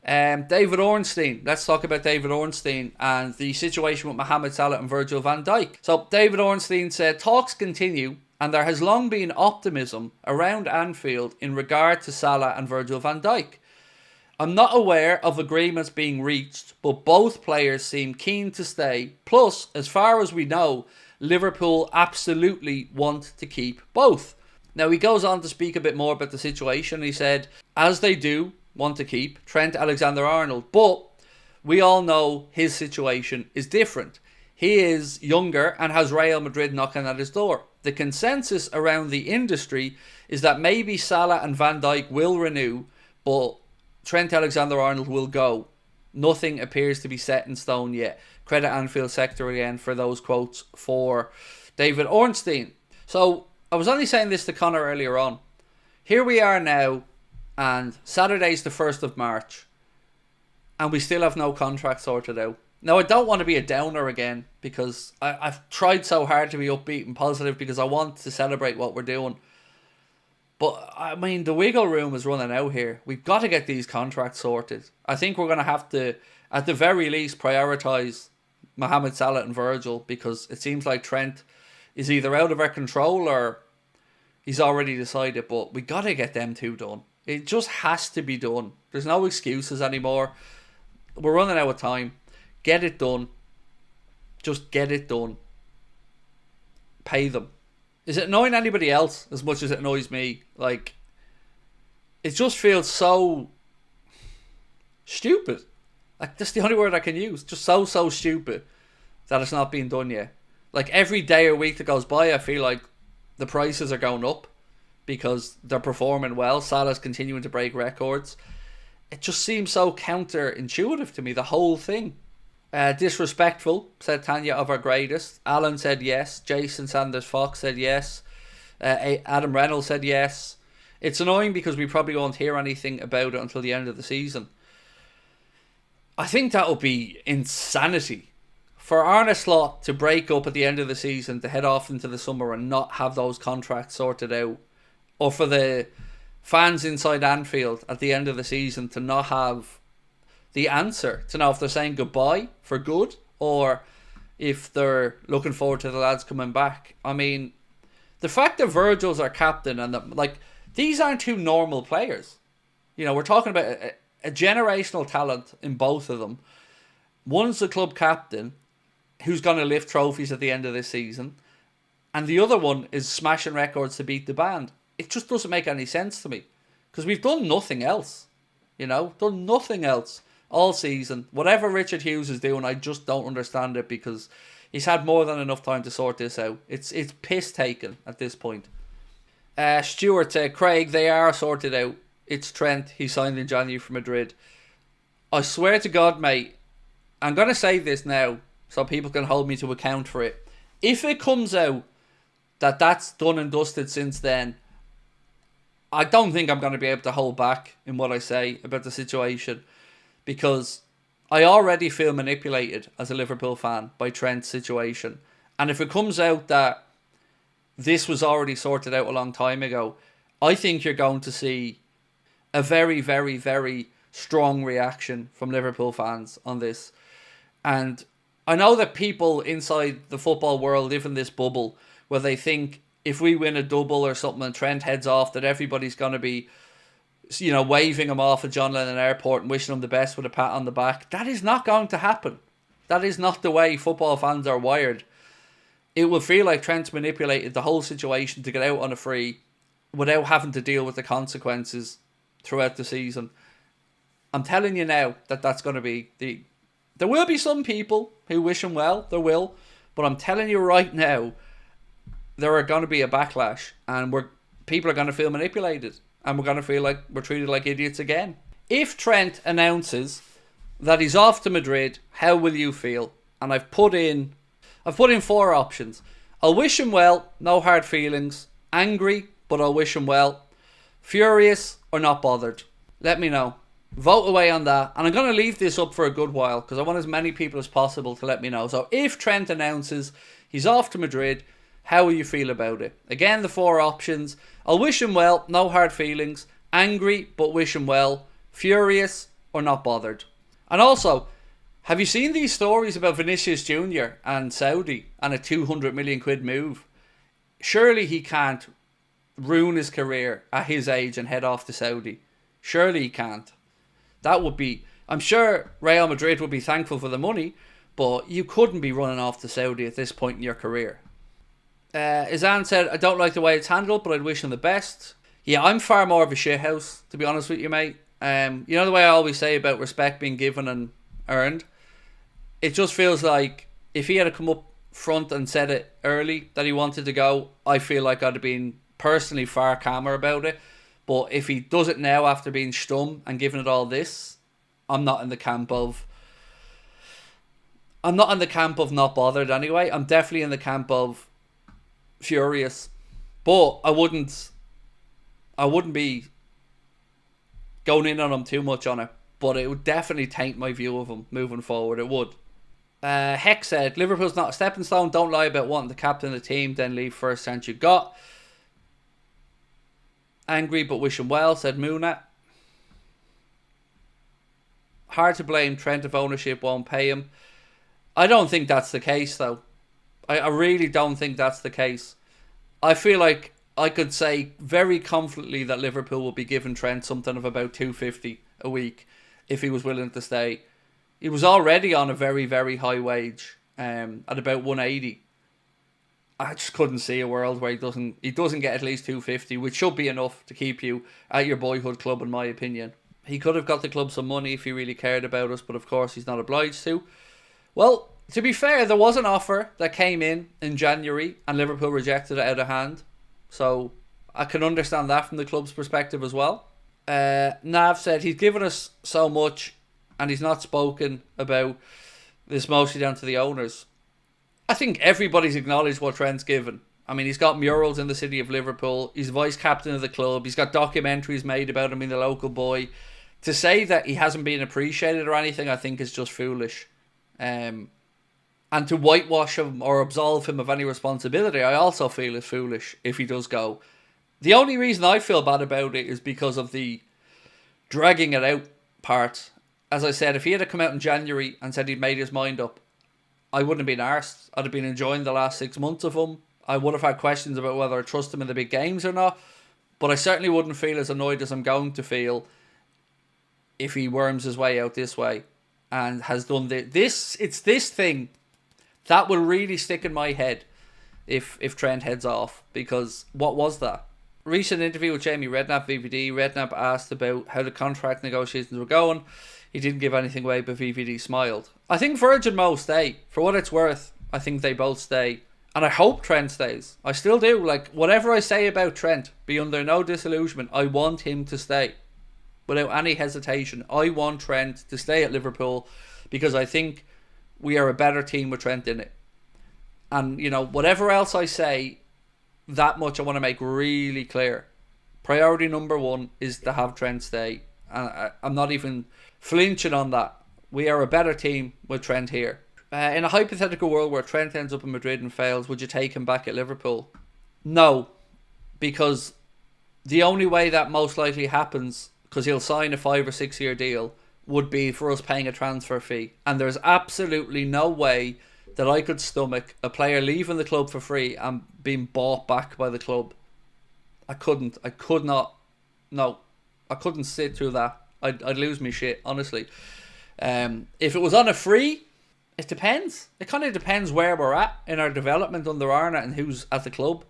David Ornstein. Let's talk about David Ornstein and the situation with Mohamed Salah and Virgil van Dijk. So David Ornstein said, talks continue and there has long been optimism around Anfield in regard to Salah and Virgil van Dijk. I'm not aware of agreements being reached, but both players seem keen to stay. Plus, as far as we know, Liverpool absolutely want to keep both. Now, he goes on to speak a bit more about the situation. He said, as they do want to keep Trent Alexander-Arnold, but we all know his situation is different. He is younger and has Real Madrid knocking at his door. The consensus around the industry is that maybe Salah and Van Dijk will renew, but Trent Alexander-Arnold will go. Nothing appears to be set in stone yet. Credit Anfield sector again for those quotes for David Ornstein. So, I was only saying this to Connor earlier on. Here we are now, and Saturday's the 1st of March, and we still have no contract sorted out. Now, I don't want to be a downer again, because I've tried so hard to be upbeat and positive, because I want to celebrate what we're doing. But, I mean, the wiggle room is running out here. We've got to get these contracts sorted. I think we're going to have to, at the very least, prioritise Mohamed Salah and Virgil, because it seems like Trent is either out of our control or he's already decided. But we got to get them two done. It just has to be done. There's no excuses anymore. We're running out of time. Get it done. Just get it done. Pay them. Is it annoying anybody else as much as it annoys me? Like, it just feels so stupid. Like, that's the only word I can use. Just so stupid that it's not being done yet. Like, every day or week that goes by, I feel like the prices are going up because they're performing well. Salah's continuing to break records. It just seems so counterintuitive to me, the whole thing. Disrespectful, said Tanya of our greatest. Alan said yes. Jason Sanders Fox said yes. Adam Reynolds said yes. It's annoying because we probably won't hear anything about it until the end of the season. I think that would be insanity. For Arne Slot to break up at the end of the season, to head off into the summer and not have those contracts sorted out. Or for the fans inside Anfield at the end of the season to not have the answer. To know if they're saying goodbye for good or if they're looking forward to the lads coming back. I mean, the fact that Virgil's our captain and these aren't two normal players. You know, we're talking about a generational talent in both of them. One's the club captain who's going to lift trophies at the end of this season, and the other one is smashing records to beat the band. It just doesn't make any sense to me because we've done nothing else. You know, done nothing else all season. Whatever Richard Hughes is doing, I just don't understand it because he's had more than enough time to sort this out. It's piss taken at this point. Stuart said, Craig, they are sorted out. It's Trent. He signed in January for Madrid. I swear to God, mate, I'm going to say this now so people can hold me to account for it. If it comes out that that's done and dusted since then, I don't think I'm going to be able to hold back in what I say about the situation because I already feel manipulated as a Liverpool fan by Trent's situation. And if it comes out that this was already sorted out a long time ago, I think you're going to see a very, very, very strong reaction from Liverpool fans on this. And I know that people inside the football world live in this bubble where they think if we win a double or something and Trent heads off that everybody's going to be, you know, waving him off at John Lennon Airport and wishing him the best with a pat on the back. That is not going to happen. That is not the way football fans are wired. It will feel like Trent's manipulated the whole situation to get out on a free without having to deal with the consequences throughout the season. I'm telling you now that that's going to be the... There will be some people who wish him well. There will. But I'm telling you right now, there are going to be a backlash. And people are going to feel manipulated. And we're going to feel like we're treated like idiots again. If Trent announces that he's off to Madrid, how will you feel? And I've put in 4 options. I'll wish him well, no hard feelings. Angry, but I'll wish him well. Furious or not bothered. Let me know. Vote away on that. And I'm going to leave this up for a good while because I want as many people as possible to let me know. So if Trent announces he's off to Madrid, how will you feel about it? Again, the 4 options. I'll wish him well, no hard feelings. Angry, but wish him well. Furious, or not bothered. And also, have you seen these stories about Vinicius Jr. and Saudi and a 200 million quid move? Surely he can't ruin his career at his age and head off to Saudi. Surely he can't. That would be... I'm sure Real Madrid would be thankful for the money, but you couldn't be running off to Saudi at this point in your career. Izan said, I don't like the way it's handled, but I'd wish him the best. Yeah, I'm far more of a shithouse, to be honest with you, mate. You know the way I always say about respect being given and earned? It just feels like if he had come up front and said it early that he wanted to go, I feel like I'd have been personally far calmer about it. But if he does it now after being stum and giving it all this, I'm not in the camp of not bothered anyway. I'm definitely in the camp of furious. But I wouldn't be going in on him too much on it. But it would definitely taint my view of him moving forward. It would. Heck said, Liverpool's not a stepping stone. Don't lie about wanting to captain the team, then leave first chance you got. Angry but wish him well, said Moona. Hard to blame Trent if ownership won't pay him. I don't think that's the case, though. I really don't think that's the case. I feel like I could say very confidently that Liverpool will be giving Trent something of about $250 a week if he was willing to stay. He was already on a very, very high wage at about $180. I just couldn't see a world where he doesn't get at least $250, which should be enough to keep you at your boyhood club, in my opinion. He could have got the club some money if he really cared about us, but of course he's not obliged to. Well, to be fair, there was an offer that came in January and Liverpool rejected it out of hand. So I can understand that from the club's perspective as well. Nav said he's given us so much and he's not spoken about this, mostly down to the owners. I think everybody's acknowledged what Trent's given. I mean, he's got murals in the city of Liverpool. He's vice captain of the club. He's got documentaries made about him being the local boy. To say that he hasn't been appreciated or anything, I think is just foolish. And to whitewash him or absolve him of any responsibility, I also feel is foolish if he does go. The only reason I feel bad about it is because of the dragging it out part. As I said, if he had come out in January and said he'd made his mind up, I wouldn't have been arsed. I'd have been enjoying the last 6 months of him. I would have had questions about whether I trust him in the big games or not. But I certainly wouldn't feel as annoyed as I'm going to feel if he worms his way out this way and has done this. It's this thing that will really stick in my head if Trent heads off. Because what was that? Recent interview with Jamie Redknapp, VVD. Redknapp asked about how the contract negotiations were going. He didn't give anything away, but VVD smiled. I think Virgin Mo stay. For what it's worth, I think they both stay. And I hope Trent stays. I still do. Like, whatever I say about Trent, be under no disillusionment, I want him to stay. Without any hesitation. I want Trent to stay at Liverpool because I think we are a better team with Trent in it. And, you know, whatever else I say, that much I want to make really clear. Priority number one is to have Trent stay. And I'm not even flinching on that. We are a better team with Trent here. In a hypothetical world where Trent ends up in Madrid and fails, would you take him back at Liverpool? No, because the only way that most likely happens, because he'll sign a 5 or 6 year deal, would be for us paying a transfer fee. And there's absolutely no way that I could stomach a player leaving the club for free and being bought back by the club. I couldn't. I could not. No, I couldn't sit through that. I'd lose my shit, honestly. If it was on a free, it depends. It kind of depends where we're at in our development under Arna and who's at the club.